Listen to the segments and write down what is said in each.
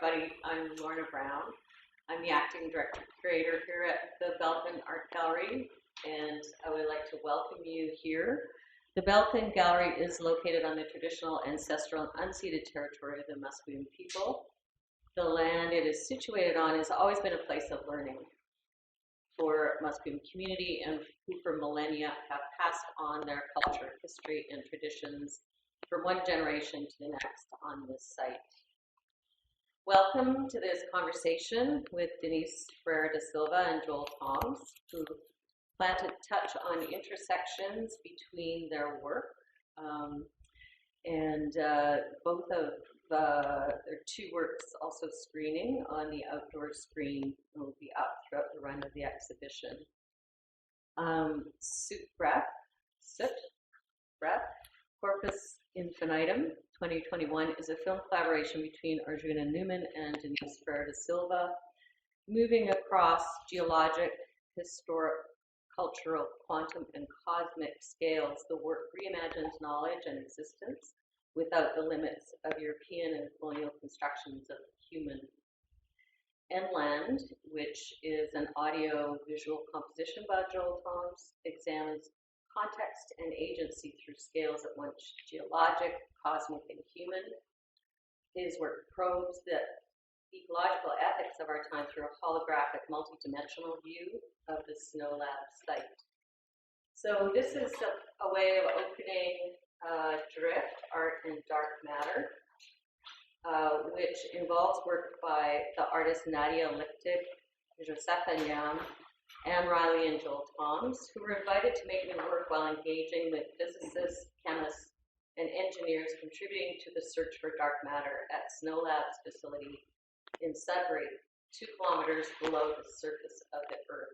everybody. I'm Lorna Brown. I'm the acting director curator here at the Belkin Art Gallery, and I would like to welcome you here. The Belkin Gallery is located on the traditional, ancestral, and unceded territory of the Musqueam people. The land it is situated on has always been a place of learning for Musqueam community, and who for millennia have passed on their culture, history, and traditions from one generation to the next on this site. Welcome to this conversation with Denise Ferreira da Silva and Jol Thoms, who plan to touch on intersections between their work. Both of their two works also screening on the outdoor screen and will be up throughout the run of the exhibition. Soot Breath, Corpus Infinitum 2021 is a film collaboration between Arjuna Neuman and Denise Ferreira da Silva, moving across geologic, historic, cultural, quantum, and cosmic scales. The work reimagines knowledge and existence without the limits of European and colonial constructions of human. Land, which is an audio-visual composition by Jol Thoms, examines context and agency through scales at once geologic, cosmic, and human. His work probes the ecological ethics of our time through a holographic, multidimensional view of the SNOLAB site. So this is a way of opening Drift, Art and Dark Matter, which involves work by the artists Nadia Lichtig, Josepha Nyam, Anne Riley, and Jol Thoms, who were invited to make new work while engaging with physicists, chemists, and engineers contributing to the search for dark matter at SNOLAB's facility in Sudbury, 2 kilometers below the surface of the Earth.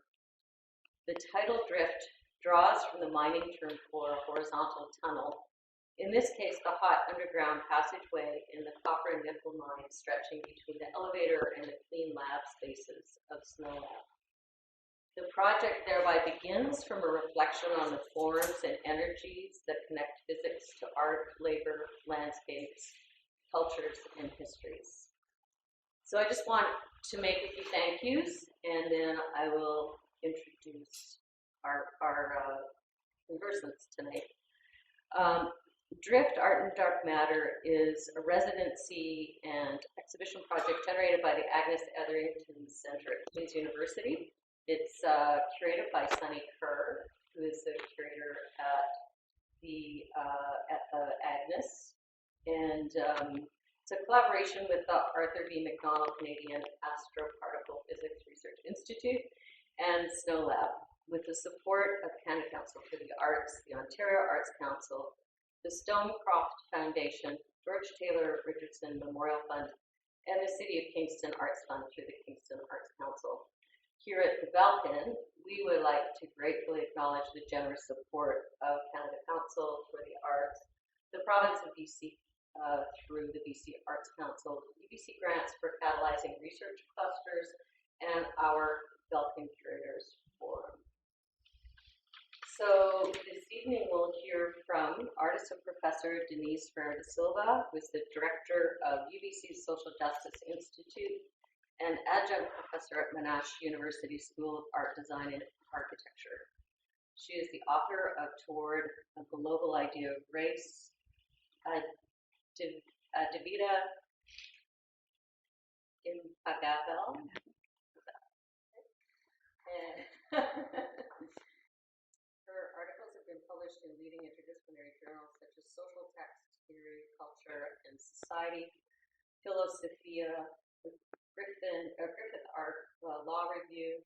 The title Drift draws from the mining term for a horizontal tunnel, in this case the hot underground passageway in the copper and nickel mine stretching between the elevator and the clean lab spaces of SNOLAB. The project thereby begins from a reflection on the forms and energies that connect physics to art, labor, landscapes, cultures, and histories. So I just want to make a few thank yous, and then I will introduce our conversants tonight. Drift, Art and Dark Matter is a residency and exhibition project generated by the Agnes Etherington Center at Queen's University. It's curated by Sunny Kerr, who is the curator at the Agnes, and it's a collaboration with the Arthur B. McDonald Canadian Astroparticle Physics Research Institute and SNOLAB, with the support of Canada Council for the Arts, the Ontario Arts Council, the Stonecroft Foundation, George Taylor Richardson Memorial Fund, and the City of Kingston Arts Fund through the Kingston Arts Council. Here at the Belkin, we would like to gratefully acknowledge the generous support of Canada Council for the Arts, the province of BC through the BC Arts Council, UBC grants for catalyzing research clusters, and our Belkin Curators Forum. So this evening we'll hear from artist and professor Denise Ferreira da Silva, who is the director of UBC's Social Justice Institute and adjunct professor at Monash University School of Art, Design, and Architecture. She is the author of Toward a Global Idea of Race, Devita Impagavel. Her articles have been published in leading interdisciplinary journals such as Social Text, Theory, Culture, and Society, Philosophia, Griffith Art, Law Review,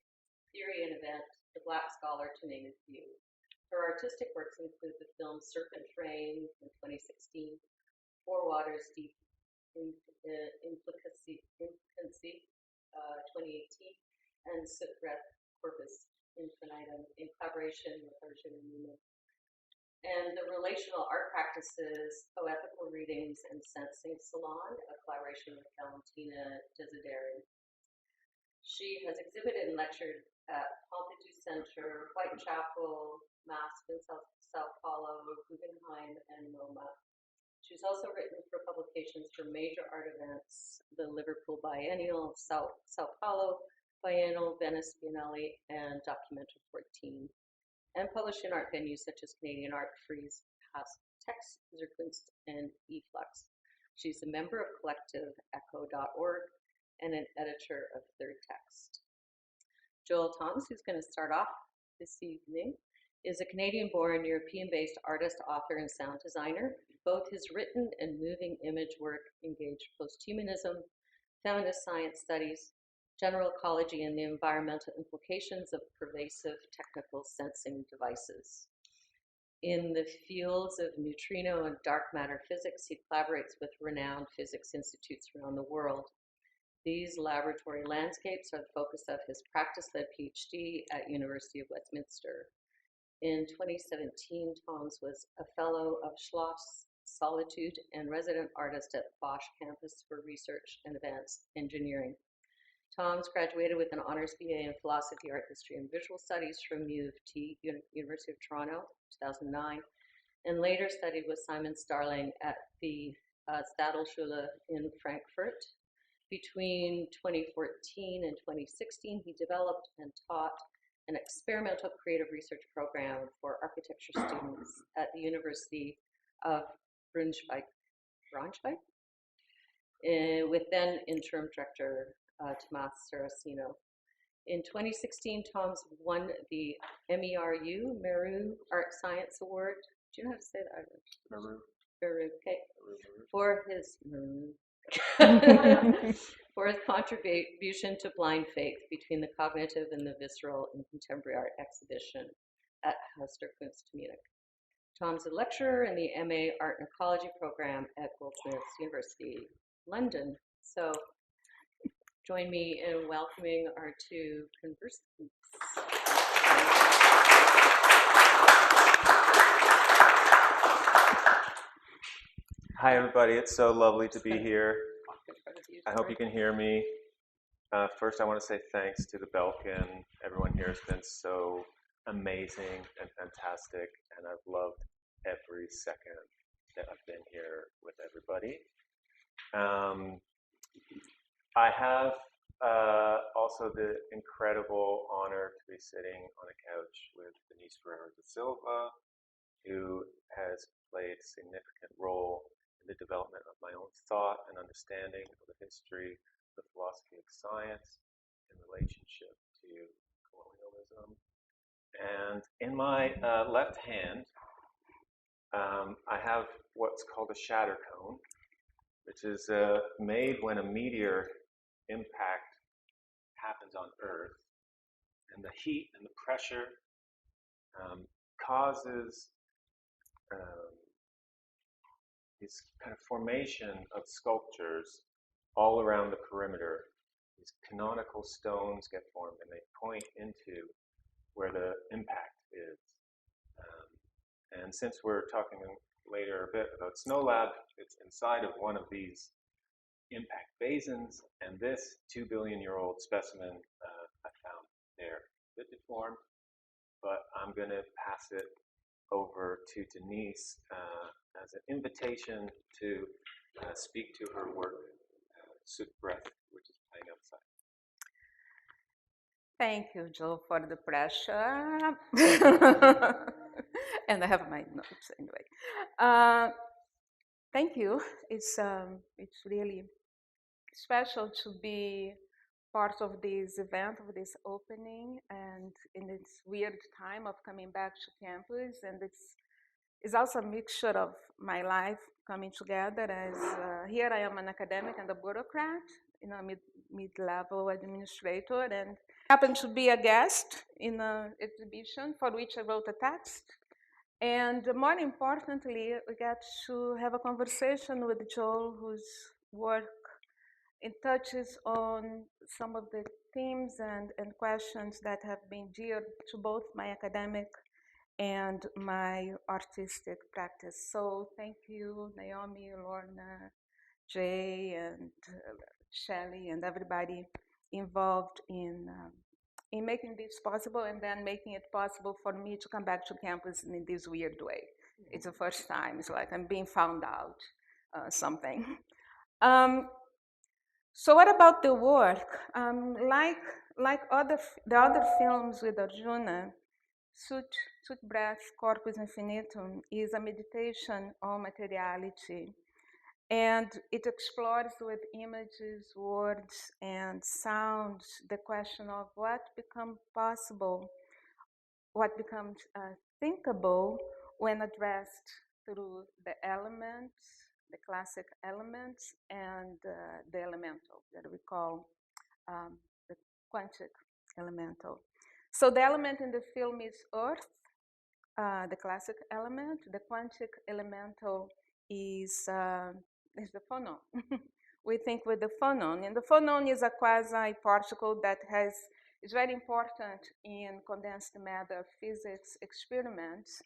Theory and Event, The Black Scholar, to name a few. Her artistic works include the films Serpent Rain in 2016, Four Waters Deep Implicancy 2018, and Soot Breath, Corpus Infinitum, in collaboration with Arjuna Neuman. And the relational art practices, poetical readings, and sensing salon, a collaboration with Valentina Desideri. She has exhibited and lectured at Pompidou Center, Whitechapel, Masp in Sao Paulo, Guggenheim, and MoMA. She's also written for publications for major art events, the Liverpool Biennial, Sao Paulo Biennial, Venice Biennale, and Documental 14, and published in art venues such as Canadian Art, Frieze, Text, Zerkunst, and eFlux. She's a member of collective echo.org and an editor of Third Text. Jol Thoms, who's going to start off this evening, is a Canadian-born, European-based artist, author, and sound designer. Both his written and moving image work engage posthumanism, feminist science studies, general ecology, and the environmental implications of pervasive technical sensing devices. In the fields of neutrino and dark matter physics, he collaborates with renowned physics institutes around the world. These laboratory landscapes are the focus of his practice-led PhD at University of Westminster. In 2017, Thoms was a fellow of Schloss Solitude and resident artist at Bosch Campus for Research and Advanced Engineering. Thoms graduated with an honors BA in Philosophy, Art History, and Visual Studies from U of T, University of Toronto, 2009, and later studied with Simon Starling at the Stadlschule in Frankfurt. Between 2014 and 2016, he developed and taught an experimental creative research program for architecture students at the University of Braunschweig, with then interim director Tomas Saraceno. In 2016, Thoms won the Meru Art Science Award. Do you know how to say that? Meru, okay. For his for his contribution to blind faith between the cognitive and the visceral in contemporary art exhibition at Haus der Kunst Munich. Thoms is a lecturer in the MA Art and Ecology program at Goldsmiths University, London. So join me in welcoming our two conversants. Hi, everybody. It's so lovely to be here. I hope you can hear me. First, I want to say thanks to the Belkin. Everyone here has been so amazing and fantastic, and I've loved every second that I've been here with everybody. I have also the incredible honor to be sitting on a couch with Denise Ferreira da Silva, who has played a significant role in the development of my own thought and understanding of the history, the philosophy of science in relationship to colonialism. And in my left hand, I have what's called a shatter cone, which is made when a meteor impact happens on Earth, and the heat and the pressure causes this kind of formation of sculptures all around the perimeter. These canonical stones get formed, and they point into where the impact is. And since we're talking later a bit about SNOLAB, it's inside of one of these impact basins, and this 2 billion-year-old specimen I found there, a bit deformed, but I'm going to pass it over to Denise as an invitation to speak to her work, Soot Breath, which is playing outside. Thank you, Joe, for the pressure. And I have my notes anyway. Thank you. It's really special to be part of this event, of this opening, and in this weird time of coming back to campus. And it's also a mixture of my life coming together as here I am an academic and a bureaucrat, mid-level administrator, and happened to be a guest in an exhibition for which I wrote a text. And more importantly, we got to have a conversation with Jol, whose work touches on some of the themes and questions that have been dear to both my academic and my artistic practice. So thank you, Naomi, Lorna, Jay, and Shelley, and everybody involved in making this possible, and then making it possible for me to come back to campus in this weird way. It's the first time. It's like I'm being found out. something. So what about the work? Like the other films with Arjuna, Soot Breath, Corpus Infinitum is a meditation on materiality. And it explores with images, words, and sounds the question of what becomes possible, what becomes thinkable when addressed through the elements, the classic elements, and the elemental that we call the quantic elemental. So the element in the film is earth, the classic element. The quantic elemental is the phonon. We think with the phonon, and the phonon is a quasi-particle that is very important in condensed matter physics experiments.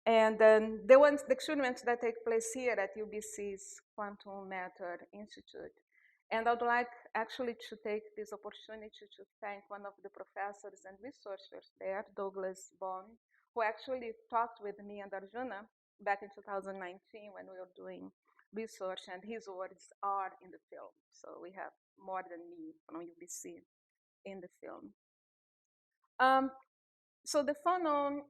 And the experiments that take place here at UBC's Quantum Matter Institute. And I'd like actually to take this opportunity to thank one of the professors and researchers there, Douglas Bond, who actually talked with me and Arjuna back in 2019 when we were doing research, and his words are in the film. So we have more than me from UBC in the film. So the phonon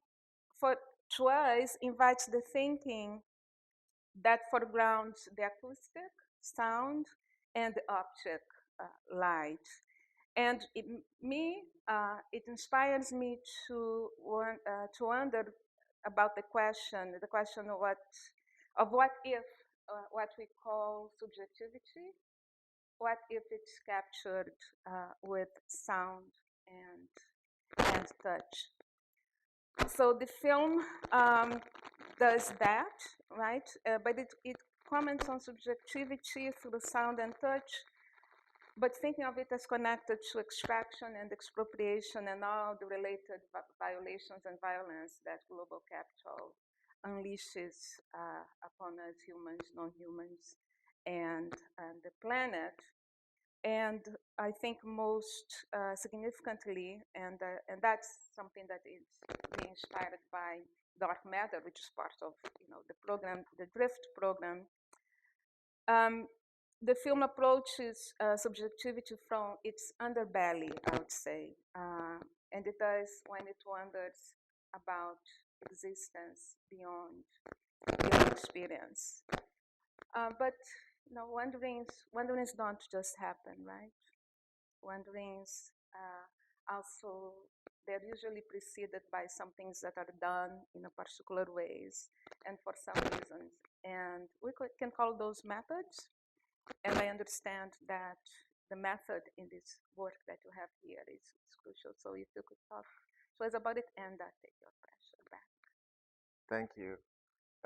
to us invites the thinking that foregrounds the acoustic, sound, and the optic light. And it inspires me to wonder about the question of what if what we call subjectivity, what if it's captured with sound and touch. So the film does that, right? But it comments on subjectivity through sound and touch, but thinking of it as connected to extraction and expropriation and all the related violations and violence that global capital unleashes upon us humans, non-humans, and the planet. And I think most significantly, and that's something that is being inspired by dark matter, which is part of the program, the Drift program. The film approaches subjectivity from its underbelly, I would say, and it does when it wonders about existence beyond experience. But wanderings don't just happen, right? Wanderings also, they're usually preceded by some things that are done in a particular ways and for some reasons. And we can call those methods. And I understand that the method in this work that you have here is crucial. So if you could talk to us about it and take your pressure back. Thank you.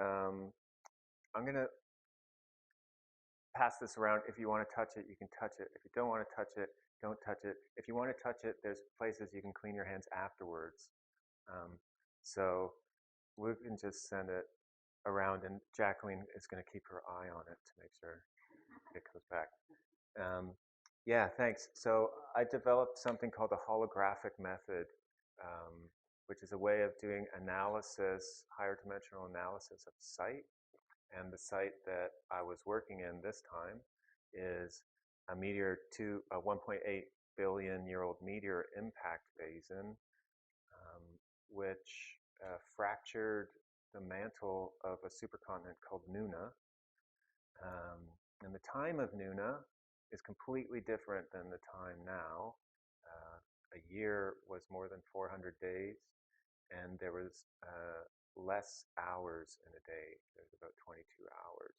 I'm going to pass this around. If you want to touch it, you can touch it. If you don't want to touch it, don't touch it. If you want to touch it, there's places you can clean your hands afterwards. So we can just send it around, and Jacqueline is going to keep her eye on it to make sure it comes back. Yeah, thanks. So I developed something called the holographic method, which is a way of doing analysis, higher dimensional analysis of sight. And the site that I was working in this time is a meteor to a 1.8 billion year old meteor impact basin, which fractured the mantle of a supercontinent called Nuna. And the time of Nuna is completely different than the time now. A year was more than 400 days, and there was less hours in a day. There's about 22 hours,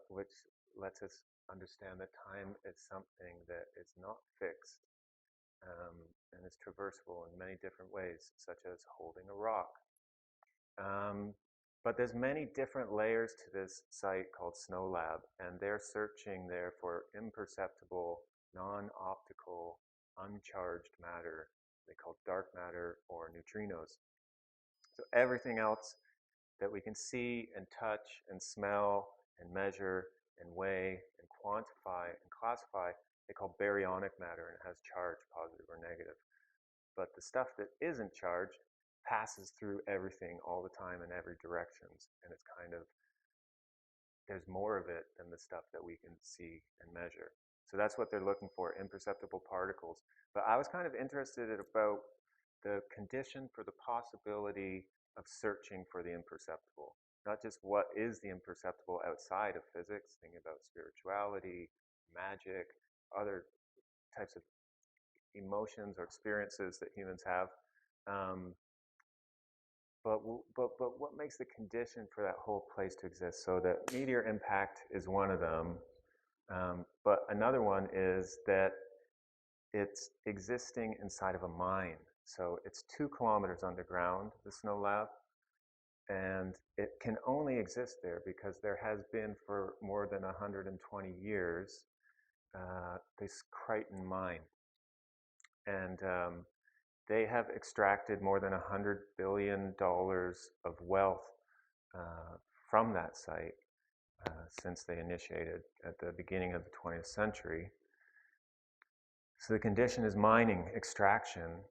which lets us understand that time is something that is not fixed and is traversable in many different ways, such as holding a rock. But there's many different layers to this site called SNOLAB, and they're searching there for imperceptible, non-optical, uncharged matter they call dark matter or neutrinos. So everything else that we can see and touch and smell and measure and weigh and quantify and classify, they call baryonic matter, and it has charge, positive or negative. But the stuff that isn't charged passes through everything all the time in every directions, and it's kind of, there's more of it than the stuff that we can see and measure. So that's what they're looking for, imperceptible particles. But I was kind of interested about the condition for the possibility of searching for the imperceptible. Not just what is the imperceptible outside of physics, thinking about spirituality, magic, other types of emotions or experiences that humans have. But what makes the condition for that whole place to exist? So the meteor impact is one of them. But another one is that it's existing inside of a mine. So it's 2 kilometers underground, the SNOLAB, and it can only exist there because there has been for more than 120 years this Crichton mine. And they have extracted more than $100 billion of wealth from that site since they initiated at the beginning of the 20th century. So the condition is mining, extraction,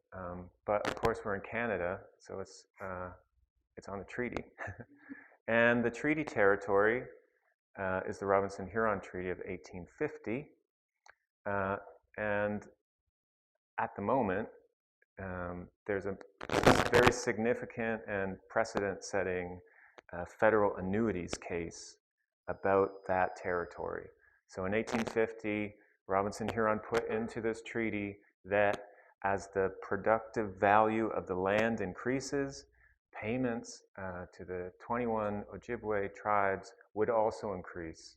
but of course we're in Canada, so it's on the treaty. And the treaty territory is the Robinson-Huron Treaty of 1850. And at the moment, there's a very significant and precedent-setting federal annuities case about that territory. So in 1850, Robinson-Huron put into this treaty that as the productive value of the land increases, payments to the 21 Ojibwe tribes would also increase.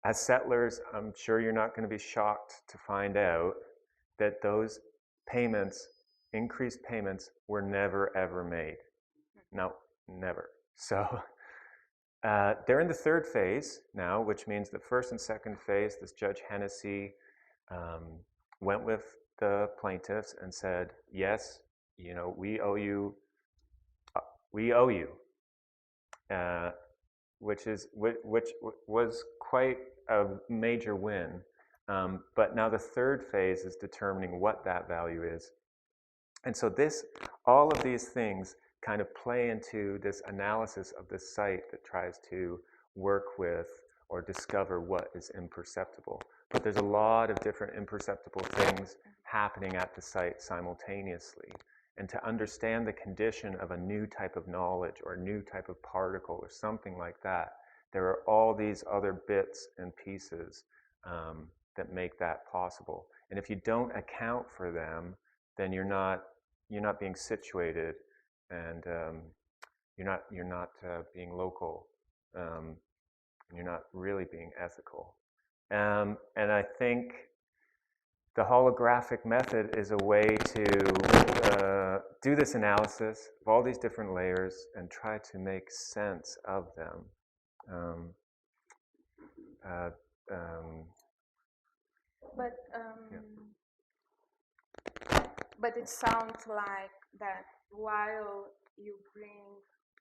As settlers, I'm sure you're not going to be shocked to find out that those payments, increased payments, were never ever made. No, never. So they're in the 3rd phase now, which means the 1st and 2nd phase, this Judge Hennessy went with the plaintiffs and said, yes, you know, we owe you, which was quite a major win. But now the 3rd phase is determining what that value is. And so all of these things kind of play into this analysis of this site that tries to work with or discover what is imperceptible. But there's a lot of different imperceptible things happening at the site simultaneously. And to understand the condition of a new type of knowledge or a new type of particle or something like that, there are all these other bits and pieces that make that possible. And if you don't account for them, then you're not being situated, and you're not being local, and you're not really being ethical. And I think the holographic method is a way to do this analysis of all these different layers and try to make sense of them. But it sounds like that while you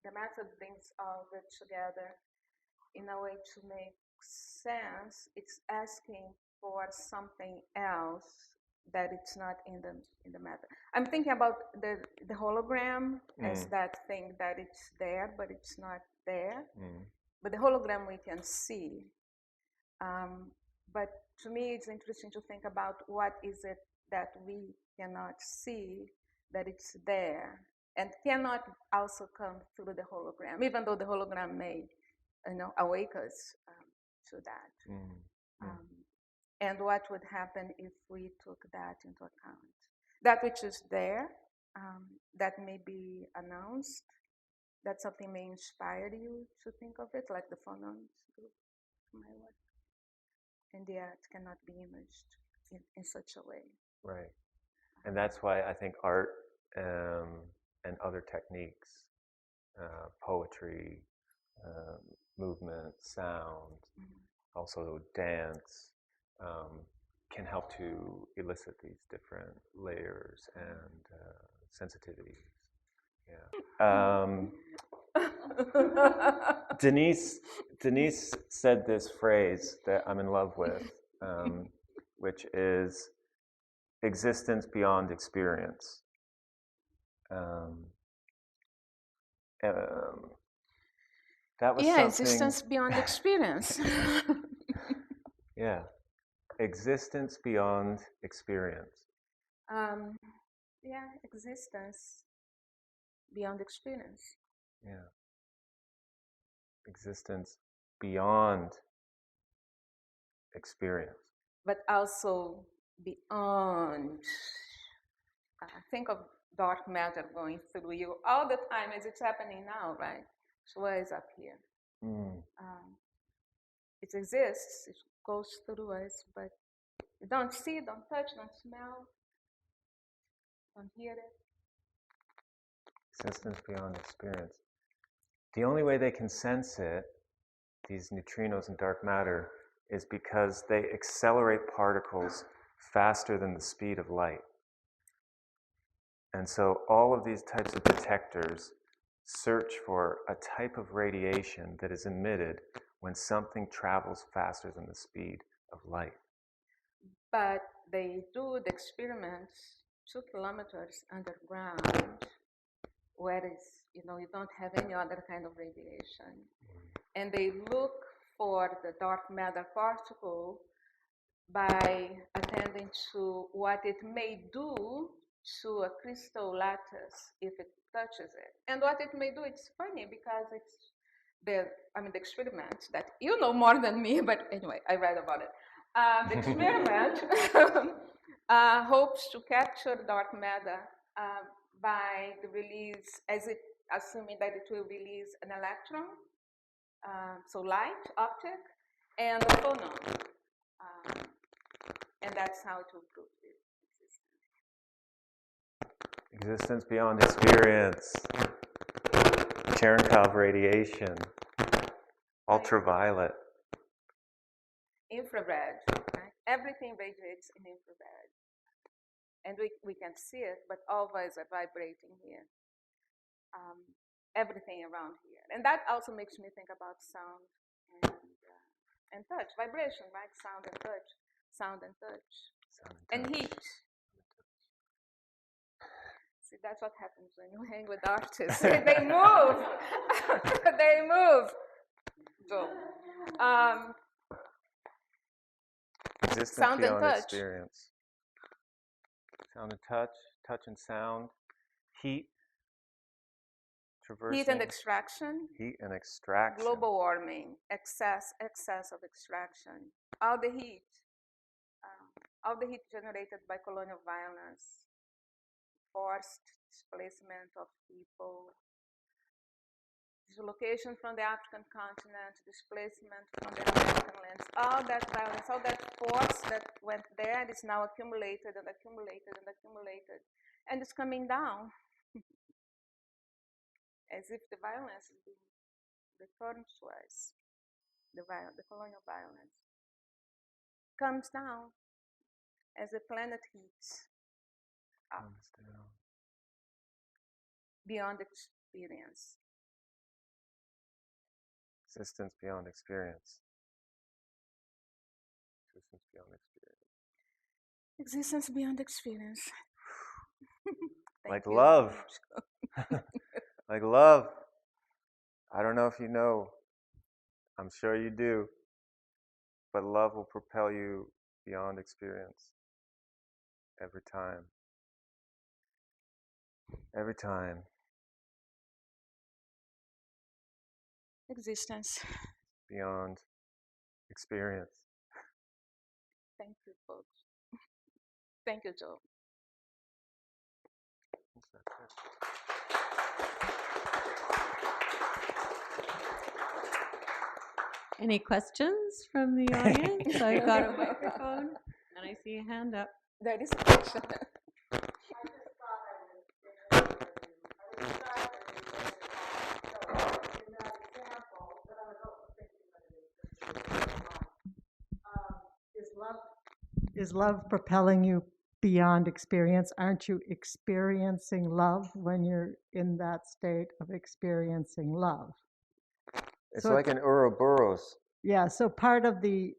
the method brings all that together in a way to make sense, it's asking for something else that it's not in the method. I'm thinking about the hologram as that thing that it's there, but it's not there. But the hologram we can see. But to me, it's interesting to think about what is it that we cannot see, that it's there, and cannot also come through the hologram, even though the hologram may, awake us to that. And what would happen if we took that into account? That which is there, that may be announced, that something may inspire you to think of it, like the phonons do my work. And yet cannot be imaged in such a way. Right. And that's why I think art and other techniques, poetry, movement, sound, also dance, can help to elicit these different layers and sensitivities. Yeah. Denise said this phrase that I'm in love with, which is existence beyond experience. That was yeah, something. existence beyond experience. Yeah, existence beyond experience. Yeah, existence beyond experience. Yeah, existence beyond experience. But also beyond. Think of dark matter going through you all the time as it's happening now, right? Shua is up here. It exists, it goes through us, but you don't see it, don't touch, don't smell, don't hear it. Existence beyond experience. The only way they can sense it, these neutrinos and dark matter, is because they accelerate particles faster than the speed of light. And so all of these types of detectors search for a type of radiation that is emitted when something travels faster than the speed of light. But they do the experiments 2 kilometers underground, where you don't have any other kind of radiation. And they look for the dark matter particle by attending to what it may do to a crystal lattice if it touches it. And what it may do, it's funny because it's the experiment that you know more than me, but anyway, I read about it. The experiment hopes to capture dark matter by the release, assuming that it will release an electron, so light, optic, and a phonon. And that's how to prove it. Existence beyond experience. Cherenkov radiation. Ultraviolet. Infrared. Right? Everything radiates in infrared. And we can see it, but all of us are vibrating here. Everything around here. And that also makes me think about sound and touch. Vibration, right? Sound and touch. Sound and touch. And heat. See, that's what happens when you hang with artists. They move. They move. So, existence sound beyond and touch. Experience. Sound and touch and sound, heat, traversing. Heat and extraction. Heat and extraction. Global warming, excess of extraction. All the heat generated by colonial violence, forced displacement of people, dislocation from the African continent, displacement from the American lands, all that violence, all that force that went there is now accumulated and accumulated and accumulated, and it's coming down as if the violence is being returned to us. The colonial violence comes down as the planet heats up beyond experience. Existence beyond experience. Existence beyond experience. Existence beyond experience. Like love. Like love. I don't know if you know. I'm sure you do. But love will propel you beyond experience. Every time. Every time. Existence. Beyond experience. Thank you, folks. Thank you, Jol. Any questions from the audience? I've got a microphone and I see a hand up. There is a question. Is love propelling you beyond experience? Aren't you experiencing love when you're in that state of experiencing love? It's so like an Ouroboros. Yeah, so part of the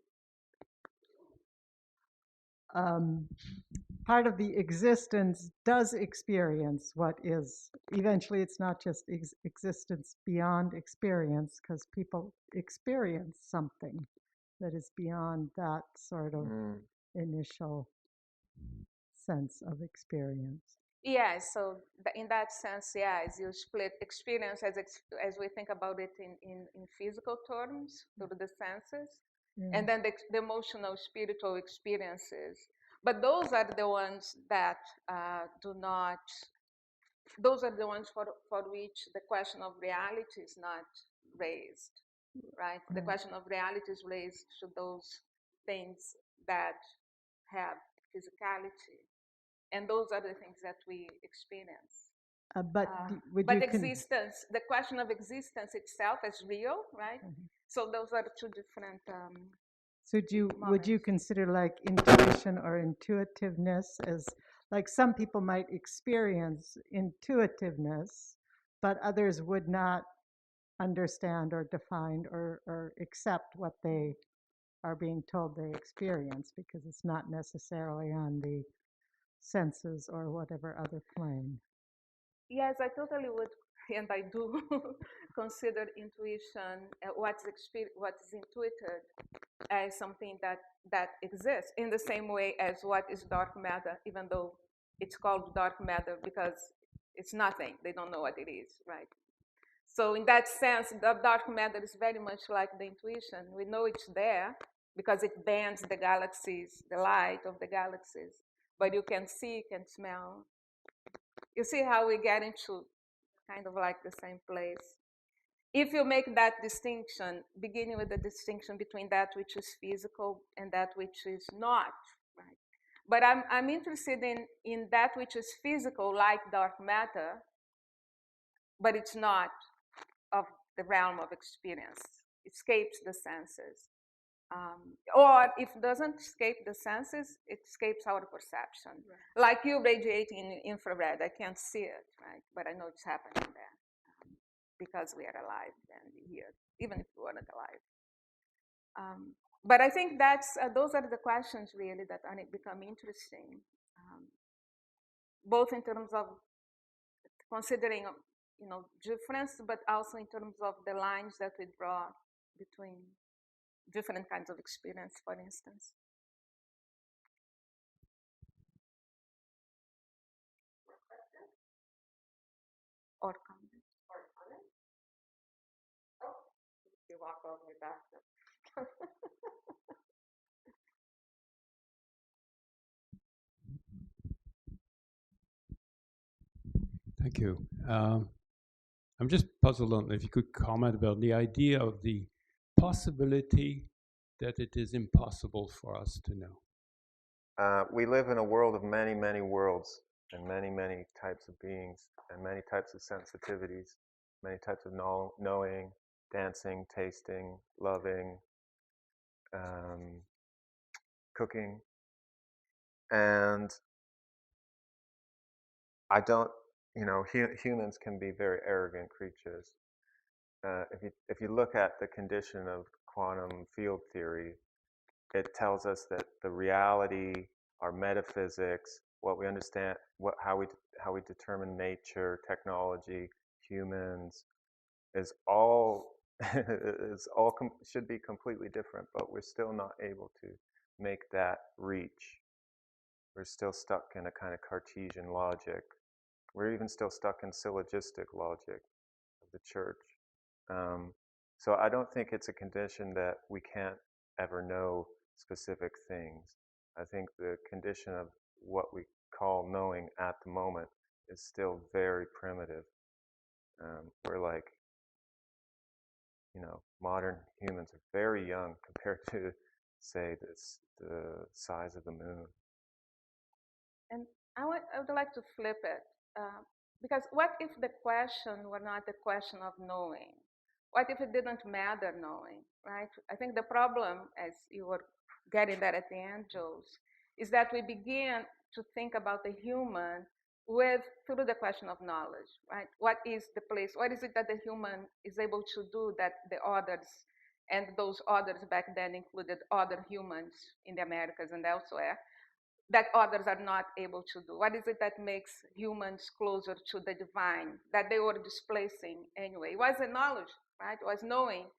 part of the existence does experience what is. Eventually, it's not just existence beyond experience, because people experience something that is beyond that sort of initial sense of experience. Yeah, so in that sense, yeah, as you split experience as we think about it in physical terms through the senses, and then the emotional, spiritual experiences. But those are the ones that do not, those are the ones for which the question of reality is not raised, right? The question of reality is raised to those things that have physicality. And those are the things that we experience. But existence, the question of existence itself is real, right? So those are two different. So would you consider like intuition or intuitiveness as, like, some people might experience intuitiveness, but others would not understand or define or accept what they are being told they experience, because it's not necessarily on the senses or whatever other plane? Yes, I totally would, and I do consider intuition, what is intuited, as something that exists in the same way as what is dark matter, even though it's called dark matter because it's nothing. They don't know what it is, right? So in that sense, the dark matter is very much like the intuition. We know it's there because it bends the galaxies, the light of the galaxies, but you can see, you can smell. You see how we get into kind of like the same place. If you make that distinction, beginning with the distinction between that which is physical and that which is not, right? But I'm interested in that which is physical, like dark matter, but it's not of the realm of experience. It escapes the senses. Or if it doesn't escape the senses, it escapes our perception. Right. Like you radiating in infrared, I can't see it, right? But I know it's happening there because we are alive and here, even if we weren't alive. But I think those are the questions really that become interesting, both in terms of considering difference, but also in terms of the lines that we draw between different kinds of experience, for instance. Or comment. Oh, you walk all the way back. Thank you. I'm just puzzled on if you could comment about the idea of the possibility that it is impossible for us to know. We live in a world of many, many worlds and many, many types of beings and many types of sensitivities, many types of knowing, dancing, tasting, loving, cooking. And I don't, humans can be very arrogant creatures. If you look at the condition of quantum field theory, it tells us that the reality, our metaphysics, what we understand, how we determine nature, technology, humans, is all should be completely different, but we're still not able to make that reach. We're still stuck in a kind of Cartesian logic. We're even still stuck in syllogistic logic of the church. So I don't think it's a condition that we can't ever know specific things. I think the condition of what we call knowing at the moment is still very primitive. We're like, modern humans are very young compared to, say, the size of the moon. And I would like to flip it, because what if the question were not the question of knowing? What if it didn't matter knowing, right? I think the problem, as you were getting that at the end, Jules, is that we begin to think about the human through the question of knowledge, right? What is the place? What is it that the human is able to do that the others, and those others back then included other humans in the Americas and elsewhere, that others are not able to do? What is it that makes humans closer to the divine that they were displacing anyway? It was a knowledge, right? It was knowing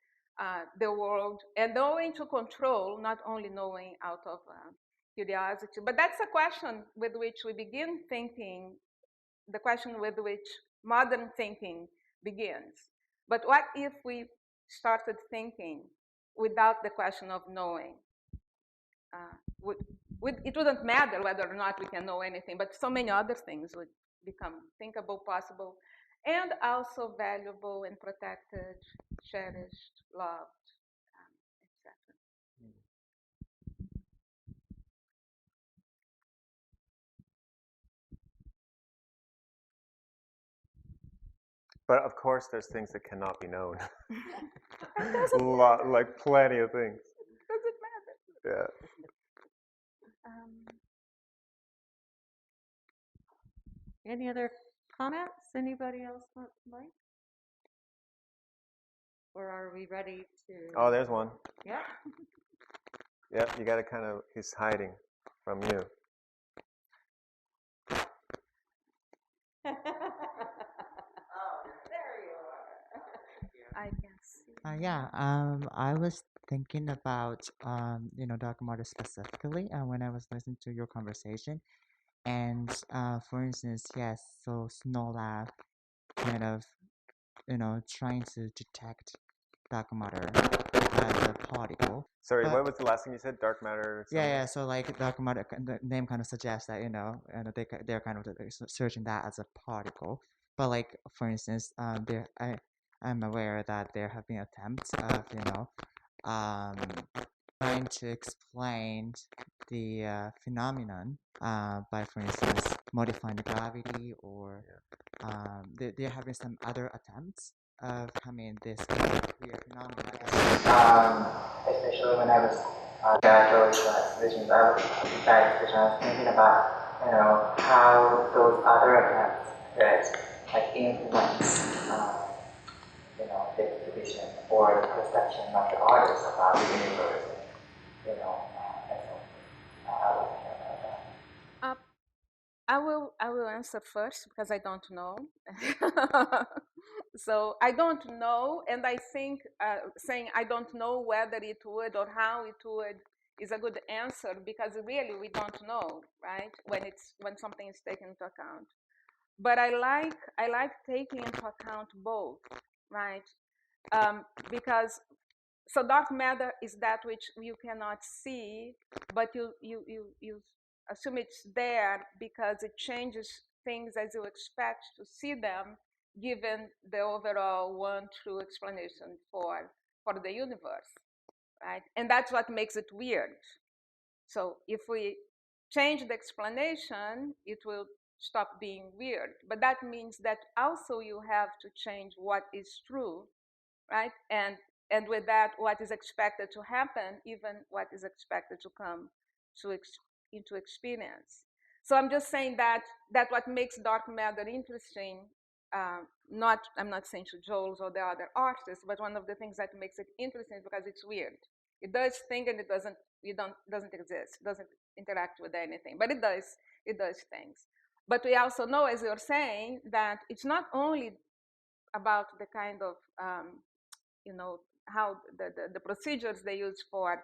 the world and knowing to control, not only knowing out of curiosity. But that's a question with which we begin thinking, the question with which modern thinking begins. But what if we started thinking without the question of knowing? It wouldn't matter whether or not we can know anything, but so many other things would become thinkable, possible, and also valuable and protected, cherished, loved, etc. But of course, there's things that cannot be known. Like plenty of things. Doesn't matter. Yeah. Any other comments? Anybody else want Mike? Or are we ready to? Oh, there's one. Yeah. Yep, you got to kind of, he's hiding from you. Oh, there you are. I can see. Yeah, I was thinking about, dark matter specifically when I was listening to your conversation. And for instance, yes, so SNOLAB kind of, trying to detect dark matter as a particle. Sorry, what was the last thing you said? Dark matter? Yeah. So like dark matter, the name kind of suggests that and they're kind of searching that as a particle. But like for instance, I'm aware that there have been attempts of trying to explain the phenomenon by, for instance, modifying the gravity, or there have been some other attempts of coming this weird phenomenon. Especially when I was those visions, I was thinking about how those other attempts that like influence the vision or the perception of the artists about the universe. And so I would care about that. I will answer first because I don't know. So I don't know, and I think saying I don't know whether it would or how it would is a good answer, because really we don't know, right? When something is taken into account. But I like taking into account both, right? Because so dark matter is that which you cannot see, but you assume it's there because it changes things as you expect to see them, given the overall one true explanation for the universe, right? And that's what makes it weird. So if we change the explanation, it will stop being weird. But that means that also you have to change what is true, right? And with that, what is expected to happen, even what is expected to come into experience. So I'm just saying that what makes dark matter interesting, I'm not saying to Jol's or the other artists, but one of the things that makes it interesting is because it's weird. It does things and it doesn't exist, it doesn't interact with anything, but it does things. But we also know, as you're saying, that it's not only about the kind of how the procedures they use for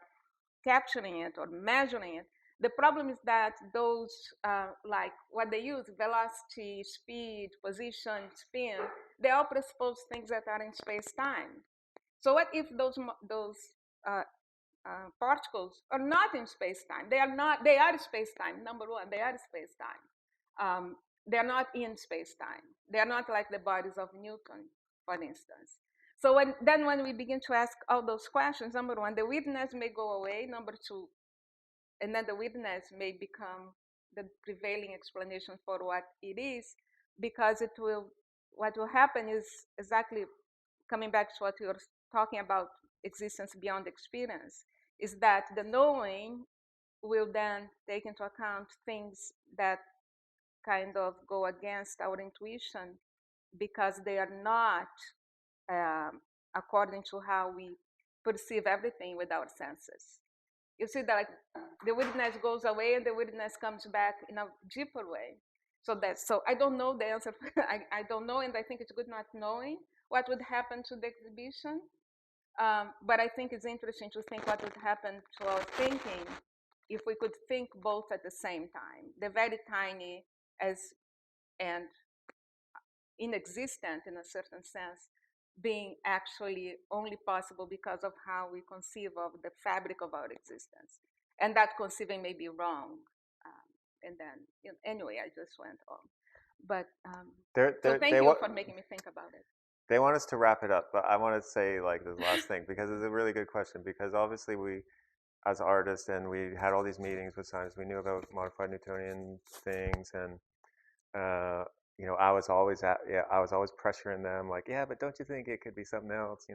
capturing it or measuring it. The problem is that those, like what they use, velocity, speed, position, spin, they all presuppose things that are in space-time. So what if those particles are not in space-time? They are not. They are space-time. Number one, they are space-time. They are not in space-time. They are not like the bodies of Newton, for instance. So when we begin to ask all those questions, number one, the weirdness may go away. Number two, and then the weirdness may become the prevailing explanation for what it is, because what will happen is exactly coming back to what you were talking about, existence beyond experience, is that the knowing will then take into account things that kind of go against our intuition, because they are not according to how we perceive everything with our senses. you see that like, the weirdness goes away and the weirdness comes back in a deeper way. So I don't know the answer. I don't know, and I think it's good not knowing what would happen to the exhibition. But I think it's interesting to think what would happen to our thinking if we could think both at the same time. The very tiny and inexistent in a certain sense being actually only possible because of how we conceive of the fabric of our existence. And that conceiving may be wrong. And then, anyway, I just went on. But so thank you for making me think about it. They want us to wrap it up, but I want to say like this last thing because it's a really good question. Because obviously we, as artists, and we had all these meetings with scientists, we knew about modified Newtonian things, and I was always pressuring them like, yeah, but don't you think it could be something else?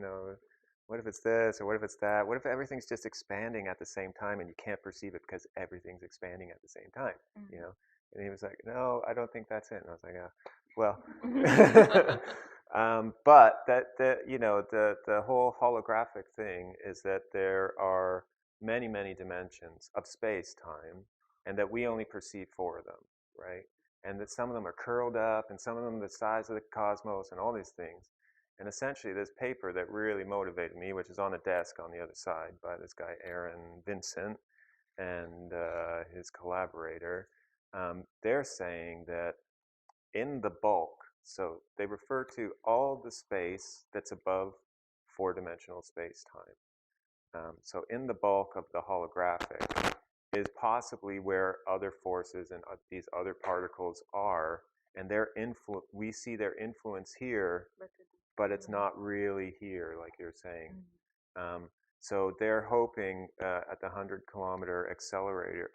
What if it's this or what if it's that? What if everything's just expanding at the same time and you can't perceive it because everything's expanding at the same time? Mm-hmm. And he was like, no, I don't think that's it. And I was like, yeah, well. But the whole holographic thing is that there are many, many dimensions of space-time, and that we only perceive 4 of them, right? And that some of them are curled up, and some of them the size of the cosmos, and all these things. And essentially, this paper that really motivated me, which is on a desk on the other side by this guy Aaron Vincent and his collaborator, they're saying that in the bulk, so they refer to all the space that's above 4-dimensional space-time. So in the bulk of the holographic is possibly where other forces and these other particles are, and we see their influence here, but it's not really here, like you're saying. So they're hoping at the 100-kilometer accelerator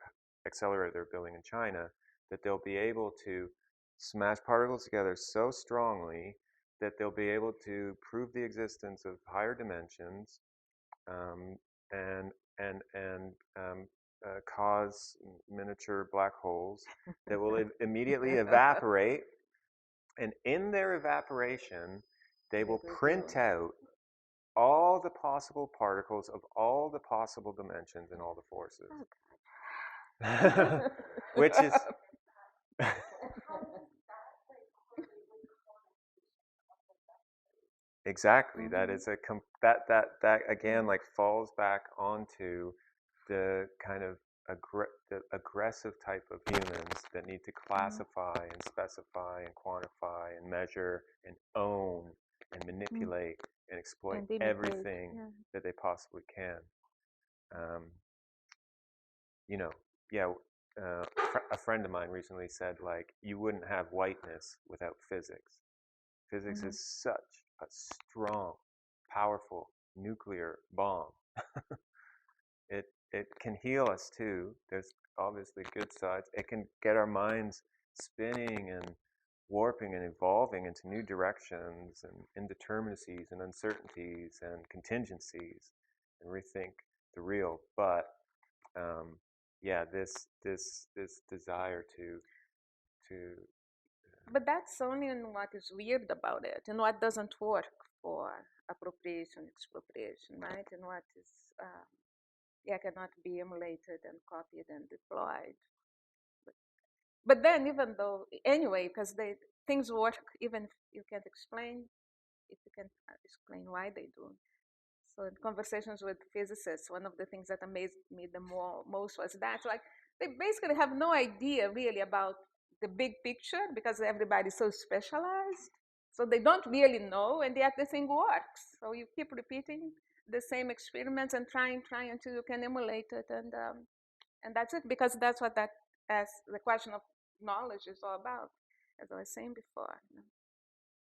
they're building in China that they'll be able to smash particles together so strongly that they'll be able to prove the existence of higher dimensions and cause miniature black holes that will immediately evaporate. And in their evaporation, they will print out all the possible particles of all the possible dimensions and all the forces. Which is... Exactly. That is that again like falls back onto the kind of the aggressive type of humans that need to classify and specify and quantify and measure and own and manipulate and exploit everything that they possibly can. A friend of mine recently said, like, you wouldn't have whiteness without physics. Physics is such a strong, powerful nuclear bomb. It can heal us too. There's obviously good sides. It can get our minds spinning and warping and evolving into new directions and indeterminacies and uncertainties and contingencies and rethink the real. But this desire to But that's only in what is weird about it, and what doesn't work for appropriation, expropriation, right? And what is cannot be emulated and copied and deployed. But then, even though, anyway, because things work, even if you can't explain, if you can explain why they do. So in conversations with physicists, one of the things that amazed me the most was that, like, they basically have no idea really about the big picture because everybody's so specialized. So they don't really know, and yet the thing works. So you keep repeating the same experiments and trying until you can emulate it, and that's it, because that's what as the question of knowledge is all about, as I was saying before.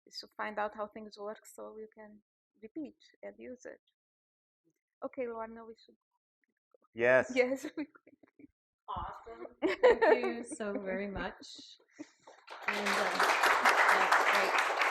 Is to find out how things work so you can repeat and use it. Okay, Lorna, we should. Yes. Yes. Awesome. Thank you so very much. And that's great.